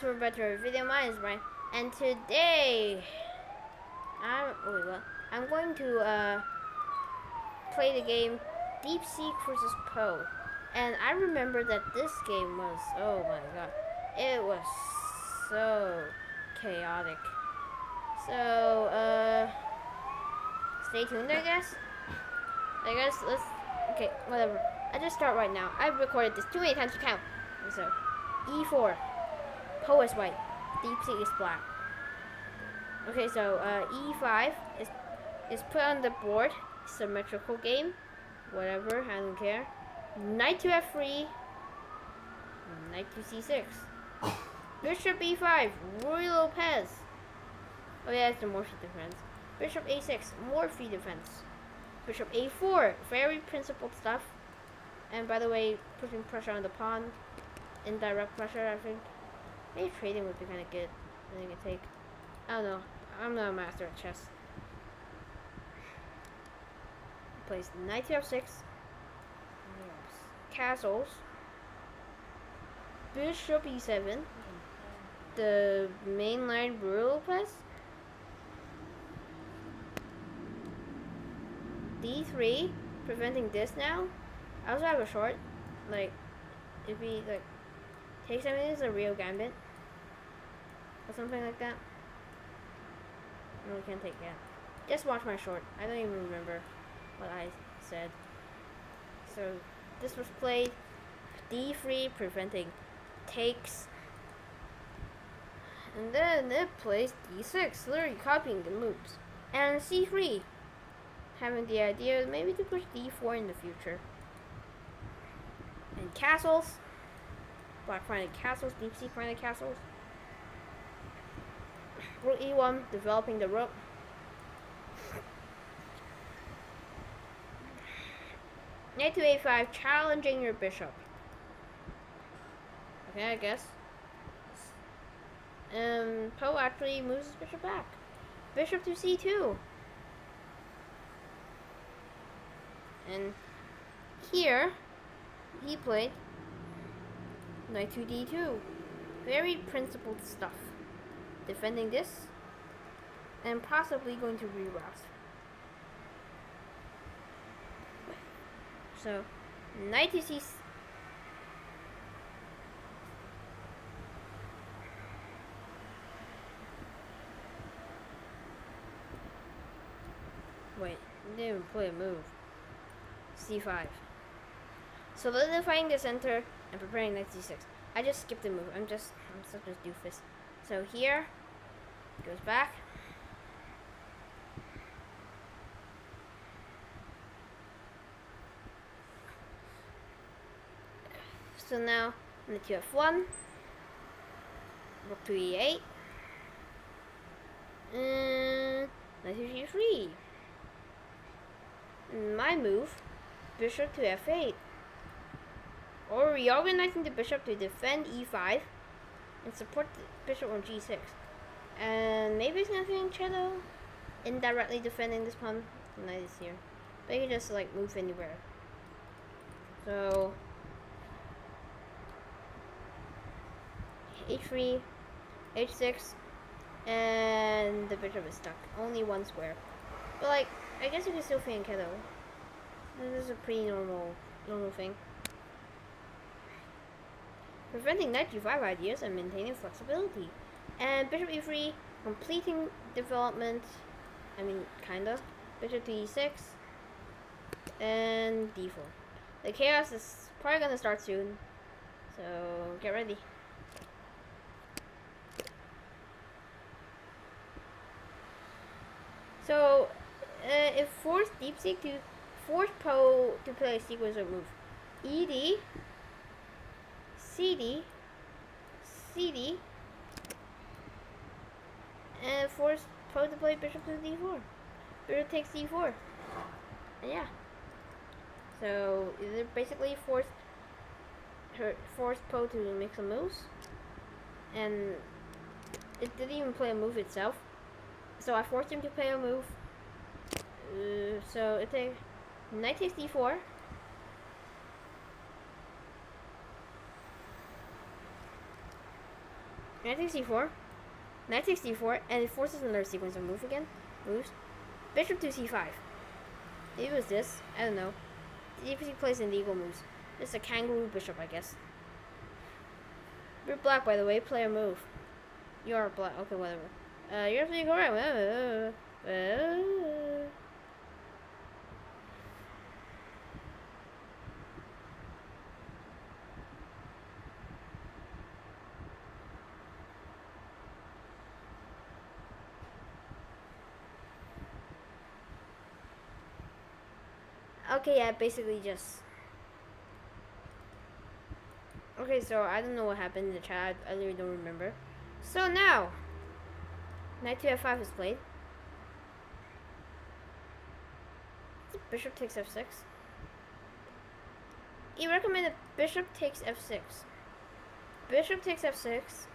We're back to our video. My name is Brian, and today I'm going to play the game Deepseek versus Poe. And I remember that this game was, oh my god, it was so chaotic. So stay tuned, I guess. Let's okay, whatever. I just start right now. I've recorded this too many times to count. So E4. Poe is white. Deepseek is black. Okay, so E5 is put on the board. Symmetrical game. Whatever, I don't care. Knight to F3. Knight to C6. Bishop E5. Roy Lopez. Oh yeah, it's the Morphe defense. Bishop A6. Morphe defense. Bishop A4. Very principled stuff. And by the way, putting pressure on the pawn. Indirect pressure, I think. Maybe trading would be kind of good. I think I take. I don't know. I'm not a master at chess. Plays knight to f6. Castles. Bishop e7. The main line rule press. D3, preventing this now. I also have a short. Like, it'd be like. Take 7 is a real gambit. Or something like that. No, we can't take that. Just watch my short. I don't even remember what I said. So, this was played. D3, preventing takes. And then it plays D6, literally copying the moves. And C3, having the idea maybe to push D4 in the future. And castles. Black finding castles, Deepseek finding castles. Rook E1, developing the rook. Knight to A5, challenging your bishop. Okay, I guess. Poe actually moves his bishop back. Bishop to C2. And here, he played Knight to D2. Very principled stuff. Defending this. And possibly going to reroute. So, Knight to C6. Wait, didn't even play a move. C5. Solidifying the center and preparing Knight C6. I just skipped the move. I'm such a doofus. So here, goes back. So now, Knight to F1. Rook to E8. And Knight to G3. My move, Bishop to F8. Or reorganizing the bishop to defend E5 and support the bishop on G6. And maybe it's nothing cello. Indirectly defending this pawn. The knight is here. But you can just like move anywhere. So H3, H6, and the bishop is stuck. Only one square. But like, I guess you can still fan cello. This is a pretty normal thing. Preventing Knight G5 ideas and maintaining flexibility. And Bishop E3, completing development. I mean, kinda. Bishop to E6. And D4. The chaos is probably gonna start soon. So, get ready. So, it forced Deepseek to force Poe to play a sequence of moves. ED. CD, CD, and force Poe to play bishop to D4. Bishop takes D4. And yeah. So they basically forced Poe to make some moves, and it didn't even play a move itself. So I forced him to play a move. So it takes Knight takes D4. Knight takes c4. Knight takes d4, and it forces another sequence of moves. Bishop to c5. Maybe it was this. I don't know. Deepseek plays in the eagle moves. It's a kangaroo bishop, I guess. You're black, by the way. Play a move. You are black. Okay, whatever. You're absolutely correct. Okay, yeah, basically just... Okay, so I don't know what happened in the chat. I really don't remember. So now, knight to f5 is played. Bishop takes f6. He recommended bishop takes f6. Bishop takes f6.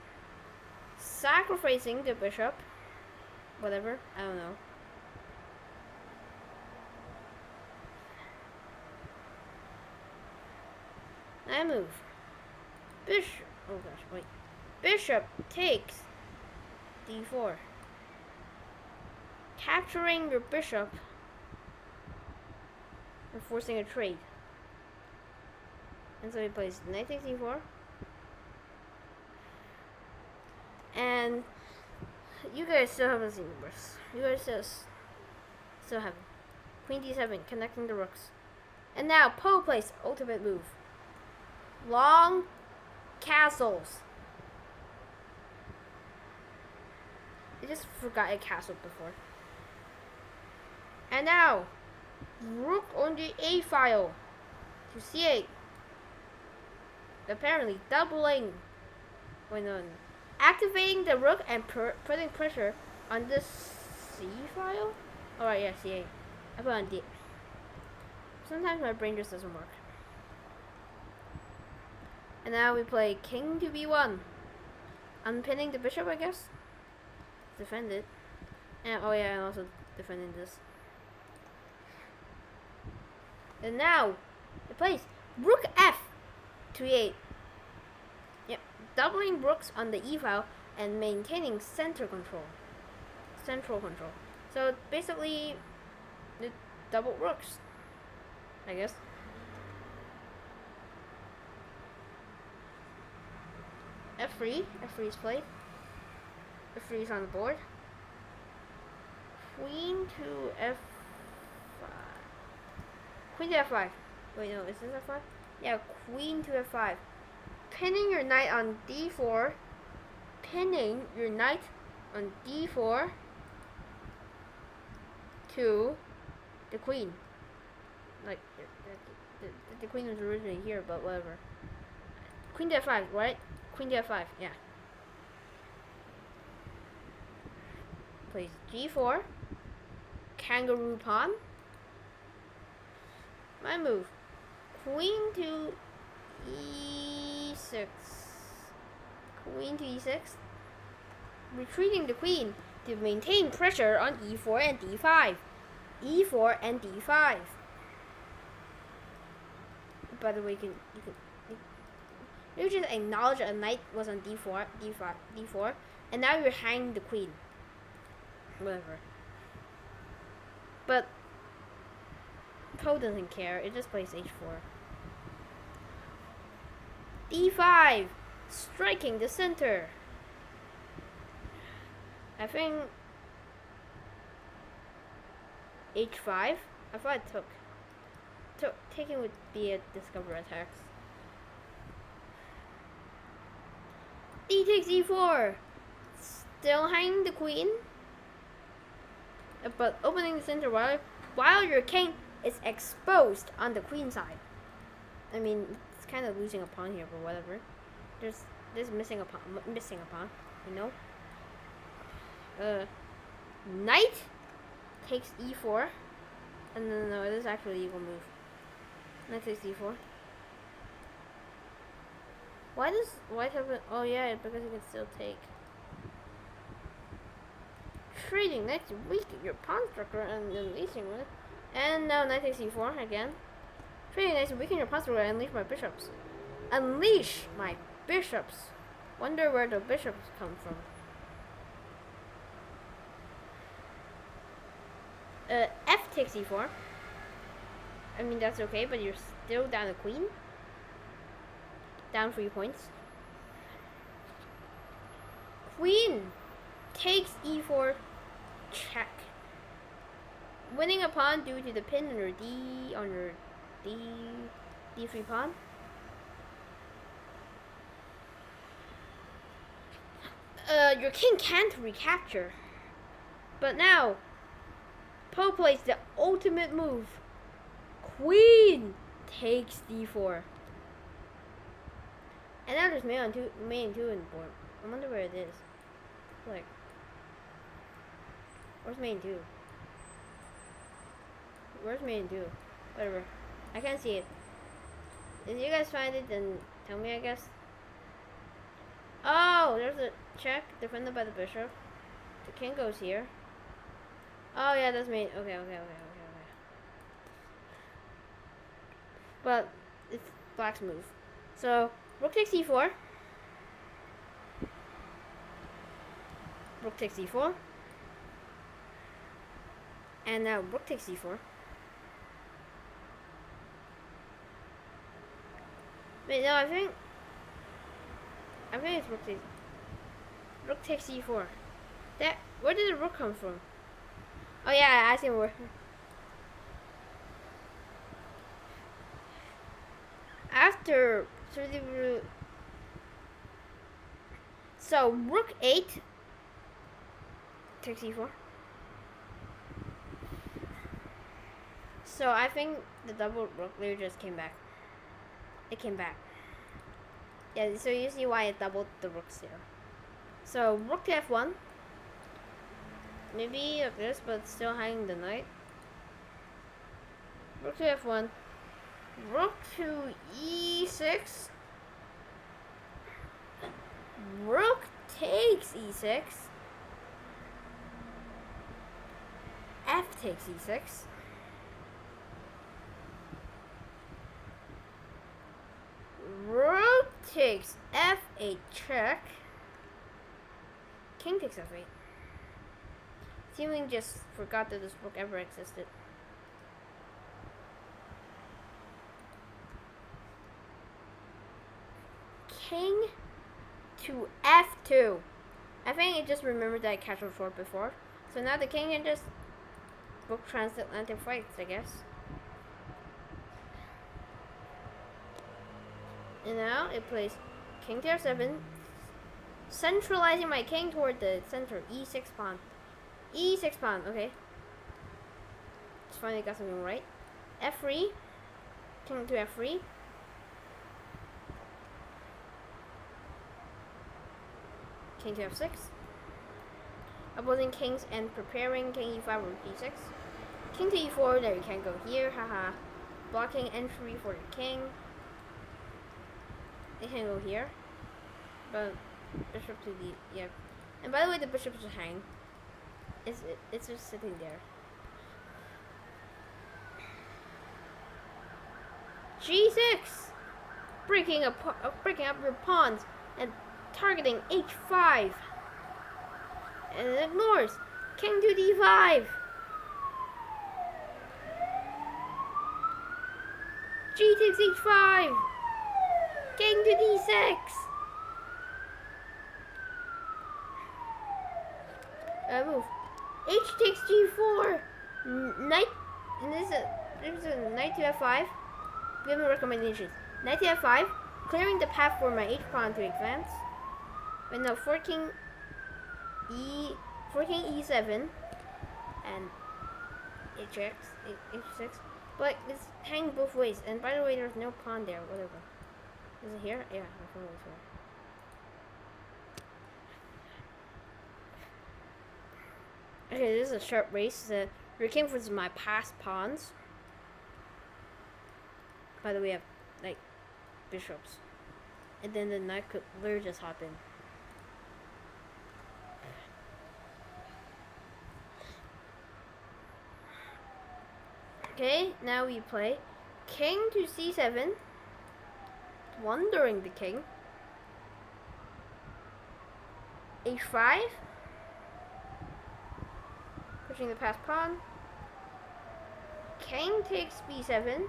Sacrificing the bishop. Whatever, I don't know. I move. Bishop. Oh gosh, wait. Bishop takes d4. Capturing your bishop and forcing a trade. And so he plays knight takes d4. And you guys still haven't seen the burst. You guys still haven't. Queen d7, connecting the rooks. And now Poe plays ultimate move. Long castles. I just forgot I castled before. And now, rook on the A file to c8. Apparently doubling. Wait, no. Activating the rook and putting pressure on the C file. Alright, yeah, c8. I put on D. Sometimes my brain just doesn't work. And now we play king to b1. Unpinning the bishop, I guess. Defend it. And oh yeah, and also defending this. And now it plays rook f to e8. Yep, doubling rooks on the e file and maintaining central control. So basically, the double rooks, I guess. F3 is played. F3 is on the board. Queen to F5. Queen to F5. Wait, no, is this F5? Yeah, Queen to F5. Pinning your knight on D4. Pinning your knight on D4 to the queen. Like, the queen was originally here, but whatever. Queen to F5, right? Queen to F5, yeah. Plays G4. Kangaroo pawn. My move. Queen to E6. Queen to E6. Retreating the queen to maintain pressure on E4 and D5. E4 and D5. By the way, you just acknowledge a knight was on D4, D4, and now you're hanging the queen. Whatever. But Poe doesn't care. It just plays H4. D5, striking the center. I think H5. I thought I took. Taking would be a discover attacks. D takes E4. Still hanging the queen, but opening the center while your king is exposed on the queen side. I mean, it's kind of losing a pawn here, but whatever. There's missing a pawn, you know. Knight takes E4, and no, this is actually eagle move. Knight takes E4. Why does white have it? Oh yeah, because it can still take. Trading knight to weaken your pawn structure and unleashing it. And now knight takes E4 again. Trading knight to weaken your pawn structure and unleash my bishops. Unleash my bishops. Wonder where the bishops come from. F takes e4. I mean, that's okay, but you're still down a queen. Down 3 points. Queen takes e4, check. Winning a pawn due to the pin on your d3 pawn. Your king can't recapture. But now, Poe plays the ultimate move. Queen takes d4. And now there's main 2 in the board. I wonder where it is. Like, where's main 2? Where's main 2? Whatever. I can't see it. If you guys find it, then tell me, I guess. Oh, there's a check defended by the bishop. The king goes here. Oh yeah, that's main. Okay. But it's black's move. So rook takes e4. Rook takes e4. And now rook takes e4. Wait, no, I think it's rook takes e4. Where did the rook come from? Oh yeah, I see where. After so rook 8 takes e4. So I think the double rook layer just came back. It came back. Yeah, so you see why it doubled the rooks here. So rook to f1. Maybe like this, but still hiding the knight. Rook to f1. Rook to e6. Rook takes e6. F takes e6. Rook takes f8 check. King takes f8. Seemingly just forgot that this rook ever existed. King to f2. I think it just remembered that I castled short before. So now the king can just book transatlantic flights, I guess. And now it plays king to f7, centralizing my king toward the center. e6 pawn. e6 pawn, okay. Just finally got something right. f3, king to f3. King to f6. Opposing kings and preparing king e5 or d6. King to e4, there you can't go here, haha. Blocking entry for the king. They can go here. But bishop to the, yeah. And by the way, the bishop just hang. It's just sitting there. g6! Breaking up your pawns and targeting h5. And it ignores. King to d5. G takes h5. King to d6. Move. H takes g4. Knight. And there's a knight to f5. Give me recommendations. Knight to f5, clearing the path for my h pawn to advance. Right now, for king e7 and h6. But it's hanging both ways. And by the way, there's no pawn there. Whatever. Is it here? Yeah, my pawn was here. Okay, this is a sharp race. Your king was my past pawns. By the way, I have like bishops, and then the knight could literally just hop in. Okay, now we play king to c7, wandering the king. h5. Pushing the passed pawn. King takes b7.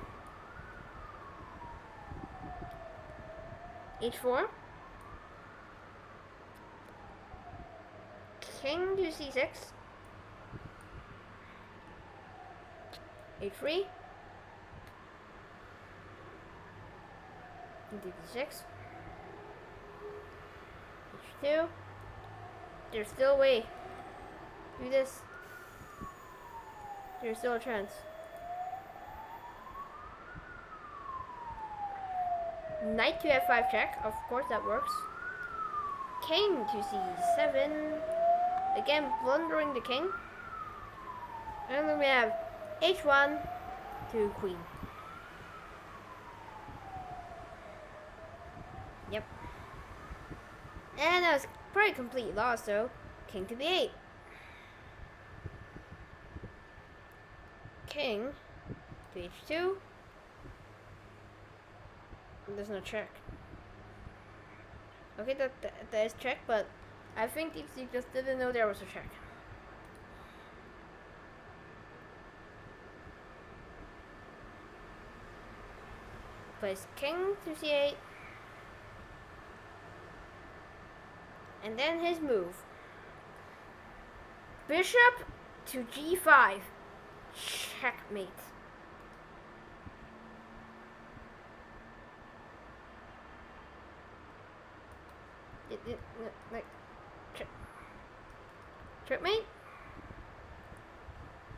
h4. King to c6. h3. Into d6. h2. There's still a way. Do this. There's still a chance. Knight to f5 check. Of course that works. King to c7. Again, blundering the king. And then we have h1 to queen. Yep. And that was pretty complete loss, so king to b8. King to h2. There's no check. Okay, that is check, but I think Deepseek just didn't know there was a check. Plays king to c8. And then his move. Bishop to g5. Checkmate. Like, checkmate?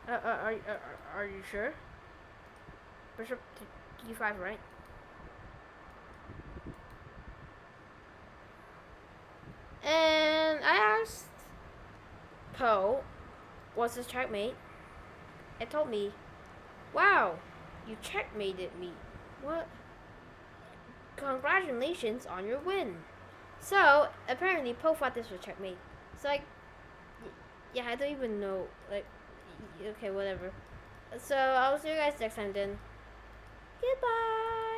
Are you sure? Bishop to g5, right? And I asked Poe, what's his checkmate? It told me, wow, you checkmated me. What? Congratulations on your win. So, apparently Poe thought this was checkmate. So, like, yeah, I don't even know. Like, okay, whatever. So, I'll see you guys next time then. Goodbye.